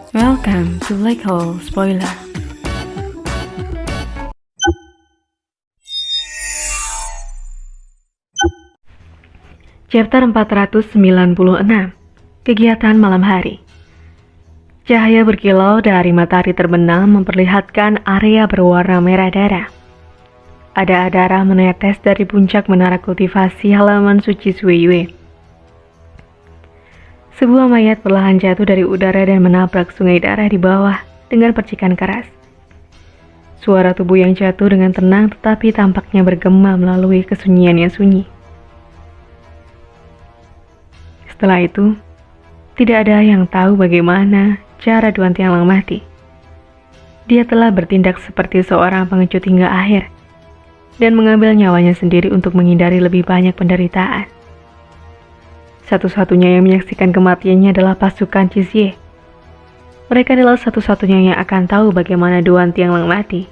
Welcome to Black Hole Spoiler. Chapter 496. Kegiatan malam hari. Cahaya berkilau dari matahari terbenam memperlihatkan area berwarna merah darah. Ada darah menetes dari puncak menara kultivasi halaman suci Suiyue. Sebuah mayat perlahan jatuh dari udara dan menabrak sungai darah di bawah dengan percikan keras. Suara tubuh yang jatuh dengan tenang tetapi tampaknya bergema melalui kesunyian yang sunyi. Setelah itu, tidak ada yang tahu bagaimana cara Duan Tianlang mati. Dia telah bertindak seperti seorang pengecut hingga akhir dan mengambil nyawanya sendiri untuk menghindari lebih banyak penderitaan. Satu-satunya yang menyaksikan kematiannya adalah pasukan Cizie. Mereka adalah satu-satunya yang akan tahu bagaimana Duan Tianlang mati.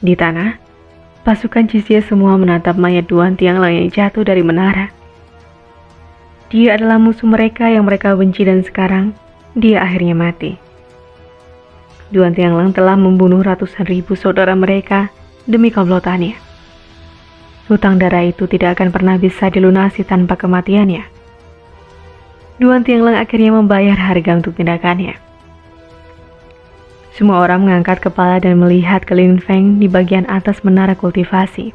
Di tanah, pasukan Cizie semua menatap mayat Duan Tianlang yang jatuh dari menara. Dia adalah musuh mereka yang mereka benci dan sekarang dia akhirnya mati. Duan Tianlang telah membunuh ratusan ribu saudara mereka demi komplotannya. Hutang darah itu tidak akan pernah bisa dilunasi tanpa kematiannya. Duan Tianlang akhirnya membayar harga untuk tindakannya. Semua orang mengangkat kepala dan melihat ke Lin Feng di bagian atas menara kultivasi.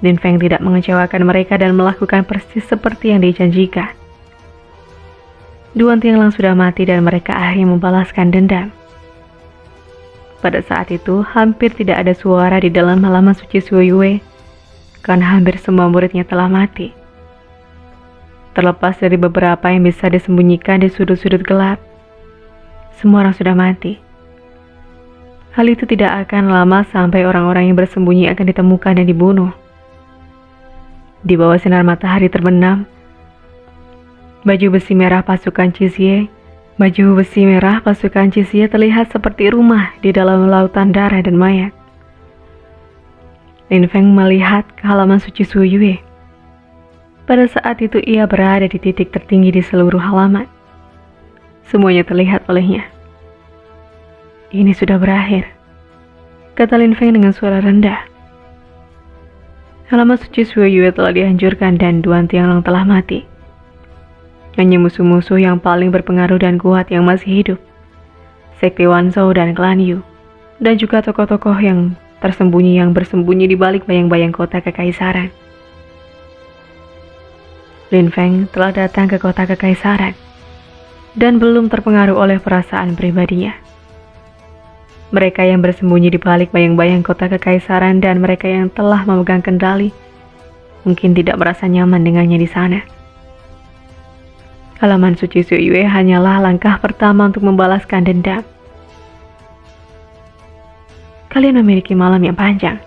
Lin Feng tidak mengecewakan mereka dan melakukan persis seperti yang dijanjikan. Duan Tianlang sudah mati dan mereka akhirnya membalaskan dendam. Pada saat itu, hampir tidak ada suara di dalam halaman suci Suiyue, karena hampir semua muridnya telah mati. Terlepas dari beberapa yang bisa disembunyikan di sudut-sudut gelap, semua orang sudah mati. Hal itu tidak akan lama sampai orang-orang yang bersembunyi akan ditemukan dan dibunuh. Di bawah sinar matahari terbenam, baju besi merah pasukan Cizie terlihat seperti rumah di dalam lautan darah dan mayat. Lin Feng melihat ke halaman suci Suiyue. Pada saat itu ia berada di titik tertinggi di seluruh halaman. Semuanya terlihat olehnya. Ini sudah berakhir, kata Lin Feng dengan suara rendah. Halaman suci Suiyue telah dihancurkan dan Duan Tianlang telah mati. Hanya musuh-musuh yang paling berpengaruh dan kuat yang masih hidup, Sekte Wanzhou dan Klan Yu, dan juga tokoh-tokoh yang bersembunyi di balik bayang-bayang kota kekaisaran. Lin Feng telah datang ke kota kekaisaran dan belum terpengaruh oleh perasaan pribadinya. Mereka yang bersembunyi di balik bayang-bayang kota kekaisaran dan mereka yang telah memegang kendali mungkin tidak merasa nyaman dengannya di sana. Halaman suci Suiyue hanyalah langkah pertama untuk membalaskan dendam. Kalian memiliki malam yang panjang.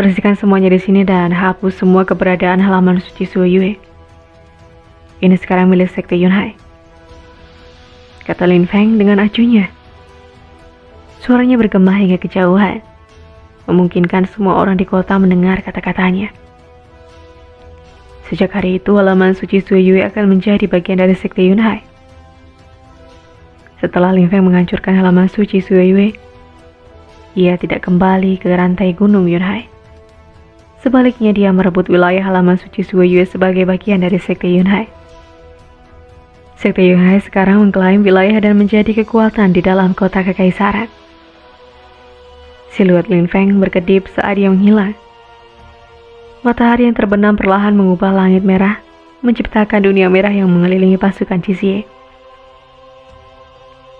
Bersihkan semuanya di sini dan hapus semua keberadaan halaman suci Suiyue. Ini sekarang milik Sekte Yunhai, kata Lin Feng dengan acuhnya. Suaranya bergema hingga kejauhan, memungkinkan semua orang di kota mendengar kata-katanya. Sejak hari itu, halaman suci Suiyue akan menjadi bagian dari Sekte Yunhai. Setelah Lin Feng menghancurkan halaman suci Suiyue, ia tidak kembali ke rantai gunung Yunhai. Sebaliknya dia merebut wilayah halaman suci Suiyue sebagai bagian dari Sekte Yunhai. Sekte Yunhai sekarang mengklaim wilayah dan menjadi kekuatan di dalam kota kekaisaran. Siluet Lin Feng berkedip saat dia menghilang. Matahari yang terbenam perlahan mengubah langit merah, menciptakan dunia merah yang mengelilingi pasukan Cizie.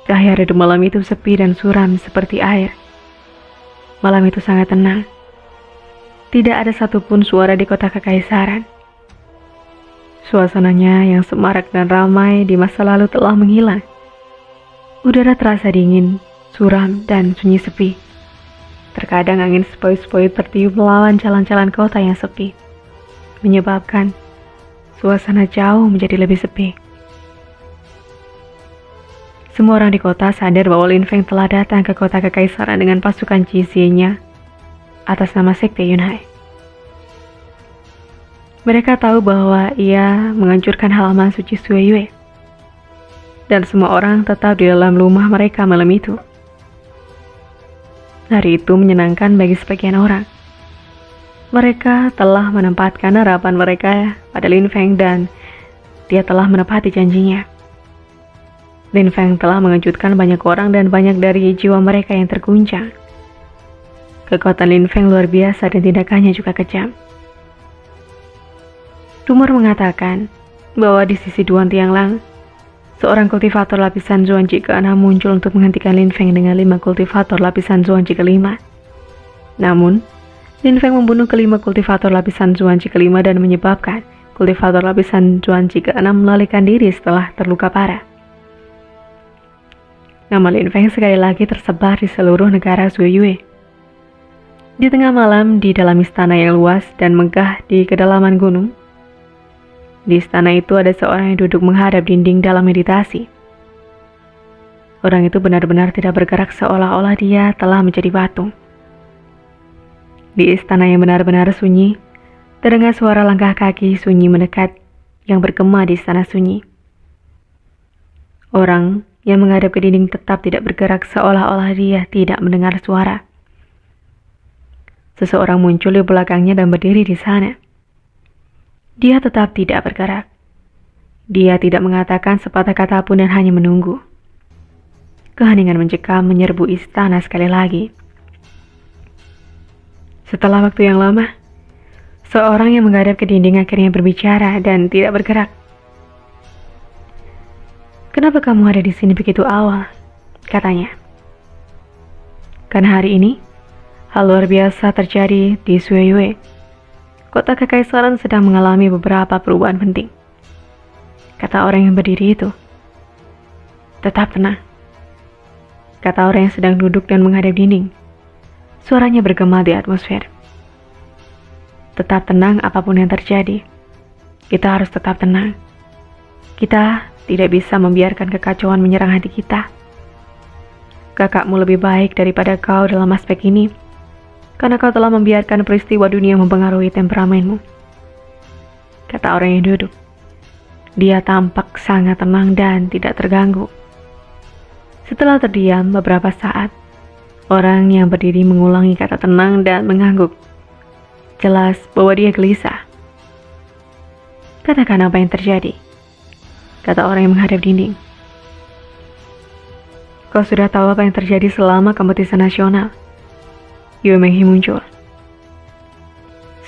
Cahaya redup malam itu sepi dan suram seperti air. Malam itu sangat tenang. Tidak ada satupun suara di kota kekaisaran. Suasananya yang semarak dan ramai di masa lalu telah menghilang. Udara terasa dingin, suram, dan sunyi sepi. Terkadang angin sepoi-sepoi tertiup melawan jalan-jalan kota yang sepi, menyebabkan suasana jauh menjadi lebih sepi. Semua orang di kota sadar bahwa Lin Feng telah datang ke kota kekaisaran dengan pasukan Cizie-nya atas nama Sekte Yunhai. Mereka tahu bahwa ia menghancurkan halaman suci Suiyue. dan semua orang tetap di dalam rumah mereka malam itu. Hari itu menyenangkan bagi sebagian orang. Mereka telah menempatkan harapan mereka pada Lin Feng dan dia telah menepati janjinya. Lin Feng telah mengejutkan banyak orang dan banyak dari jiwa mereka yang terguncang. Kekuatan Lin Feng luar biasa dan tindakannya juga kejam. Rumor mengatakan bahwa di sisi Duan Tianglang, seorang kultivator lapisan Zuanji ke-6 muncul untuk menghentikan Lin Feng dengan 5 kultivator lapisan Zuanji ke-5. Namun, Lin Feng membunuh kelima kultivator lapisan Zuanji ke-5 dan menyebabkan kultivator lapisan Zuanji ke-6 melarikan diri setelah terluka parah. Nama Lin Feng sekali lagi tersebar di seluruh negara Zuoyue. Di tengah malam di dalam istana yang luas dan megah di kedalaman gunung, di istana itu ada seorang yang duduk menghadap dinding dalam meditasi. Orang itu benar-benar tidak bergerak seolah-olah dia telah menjadi batu. Di istana yang benar-benar sunyi, terdengar suara langkah kaki sunyi mendekat yang bergema di istana sunyi. Orang yang menghadap ke dinding tetap tidak bergerak seolah-olah dia tidak mendengar suara. Seseorang muncul di belakangnya dan berdiri di sana. Dia tetap tidak bergerak. Dia tidak mengatakan sepatah kata pun dan hanya menunggu. Keheningan mencekam menyerbu istana sekali lagi. Setelah waktu yang lama, seorang yang menghadap ke dinding akhirnya berbicara dan tidak bergerak. "Kenapa kamu ada di sini begitu awal?" katanya. "Karena hari ini, hal luar biasa terjadi di Zuoyue. Kota kekaisaran sedang mengalami beberapa perubahan penting," kata orang yang berdiri itu. "Tetap tenang," kata orang yang sedang duduk dan menghadap dinding. Suaranya bergema di atmosfer. "Tetap tenang apapun yang terjadi. Kita harus tetap tenang. Kita tidak bisa membiarkan kekacauan menyerang hati kita. Kakakmu lebih baik daripada kau dalam aspek ini, karena kau telah membiarkan peristiwa dunia mempengaruhi temperamenmu," kata orang yang duduk. Dia tampak sangat tenang dan tidak terganggu. Setelah terdiam beberapa saat, orang yang berdiri mengulangi kata tenang dan mengangguk. Jelas bahwa dia gelisah. "Katakan apa yang terjadi," kata orang yang menghadap dinding. "Kau sudah tahu apa yang terjadi selama kompetisi nasional?" Yue Menghi muncul.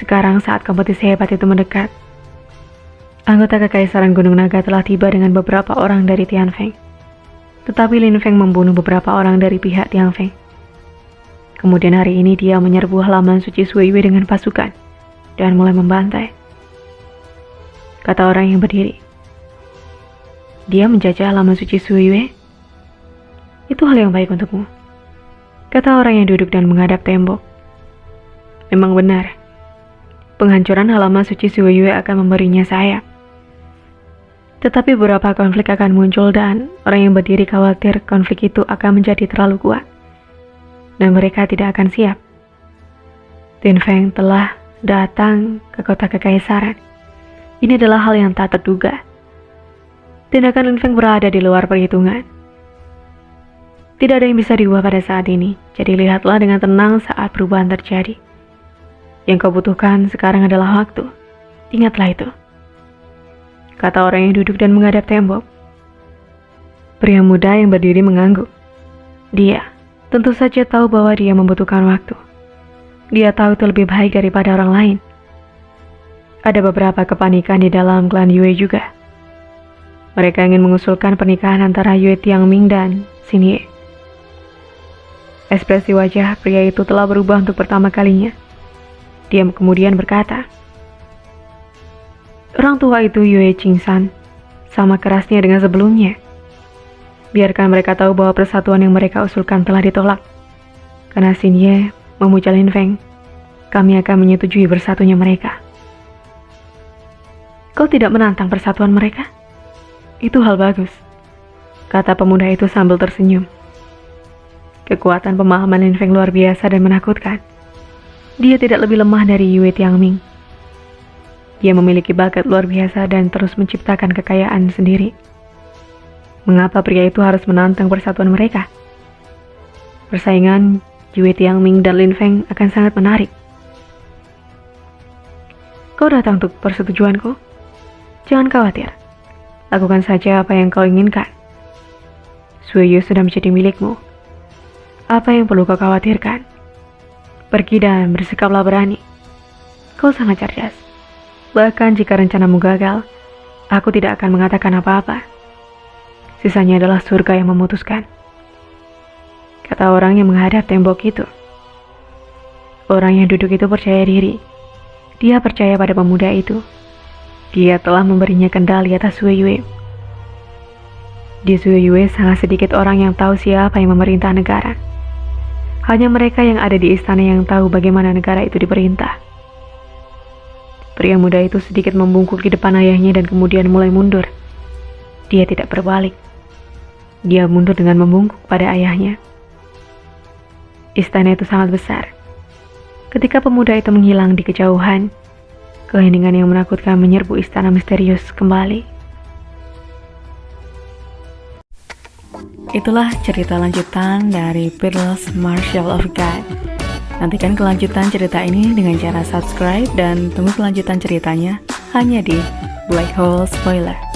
Sekarang saat kompetisi hebat itu mendekat, anggota Kekaisaran Gunung Naga telah tiba dengan beberapa orang dari Tianfeng. Tetapi Lin Feng membunuh beberapa orang dari pihak Tianfeng. Kemudian hari ini dia menyerbu halaman suci Zuoyue dengan pasukan dan mulai membantai, kata orang yang berdiri. "Dia menjajah halaman suci Zuoyue? Itu hal yang baik untukmu," kata orang yang duduk dan menghadap tembok. "Memang benar. Penghancuran halaman suci Zuoyue akan memberinya sayap. Tetapi beberapa konflik akan muncul dan orang yang berdiri khawatir konflik itu akan menjadi terlalu kuat. Dan mereka tidak akan siap. Lin Feng telah datang ke kota kekaisaran. Ini adalah hal yang tak terduga. Tindakan Lin Feng berada di luar perhitungan. Tidak ada yang bisa diubah pada saat ini, jadi lihatlah dengan tenang saat perubahan terjadi. Yang kau butuhkan sekarang adalah waktu. Ingatlah itu," kata orang yang duduk dan menghadap tembok. Pria muda yang berdiri mengangguk. Dia tentu saja tahu bahwa dia membutuhkan waktu. Dia tahu itu lebih baik daripada orang lain. Ada beberapa kepanikan di dalam klan Yue juga. Mereka ingin mengusulkan pernikahan antara Yue Tiangming dan Xin Ye. Ekspresi wajah pria itu telah berubah untuk pertama kalinya. Dia kemudian berkata, "Orang tua itu Yue Qingsan sama kerasnya dengan sebelumnya. Biarkan mereka tahu bahwa persatuan yang mereka usulkan telah ditolak. Karena Xin Ye memuja Lin Feng, kami akan menyetujui bersatunya mereka." "Kau tidak menantang persatuan mereka? Itu hal bagus," kata pemuda itu sambil tersenyum. Kekuatan pemahaman Lin Feng luar biasa dan menakutkan. Dia tidak lebih lemah dari Yue Tiangming. Dia memiliki bakat luar biasa dan terus menciptakan kekayaan sendiri. Mengapa pria itu harus menantang persatuan mereka? Persaingan Yue Tiangming dan Lin Feng akan sangat menarik. Kau datang untuk persetujuanku? Jangan khawatir. Lakukan saja apa yang kau inginkan. Sui Yu sudah menjadi milikmu. Apa yang perlu kau khawatirkan? Pergi dan bersikaplah berani. Kau sangat cerdas. Bahkan jika rencanamu gagal, aku tidak akan mengatakan apa-apa. Sisanya adalah surga yang memutuskan. Kata orang yang menghadap tembok itu. Orang yang duduk itu percaya diri. Dia percaya pada pemuda itu. Dia telah memberinya kendali atas Sui Yue. Di Sui Yue sangat sedikit orang yang tahu siapa yang memerintah negara. Hanya mereka yang ada di istana yang tahu bagaimana negara itu diperintah. Pria muda itu sedikit membungkuk di depan ayahnya dan kemudian mulai mundur. Dia tidak berbalik. Dia mundur dengan membungkuk pada ayahnya. Istana itu sangat besar. Ketika pemuda itu menghilang di kejauhan, keheningan yang menakutkan menyerbu istana misterius kembali. Itulah cerita lanjutan dari Peerless Marshal of God. Nantikan kelanjutan cerita ini dengan cara subscribe dan tunggu kelanjutan ceritanya hanya di Black Hole Spoiler.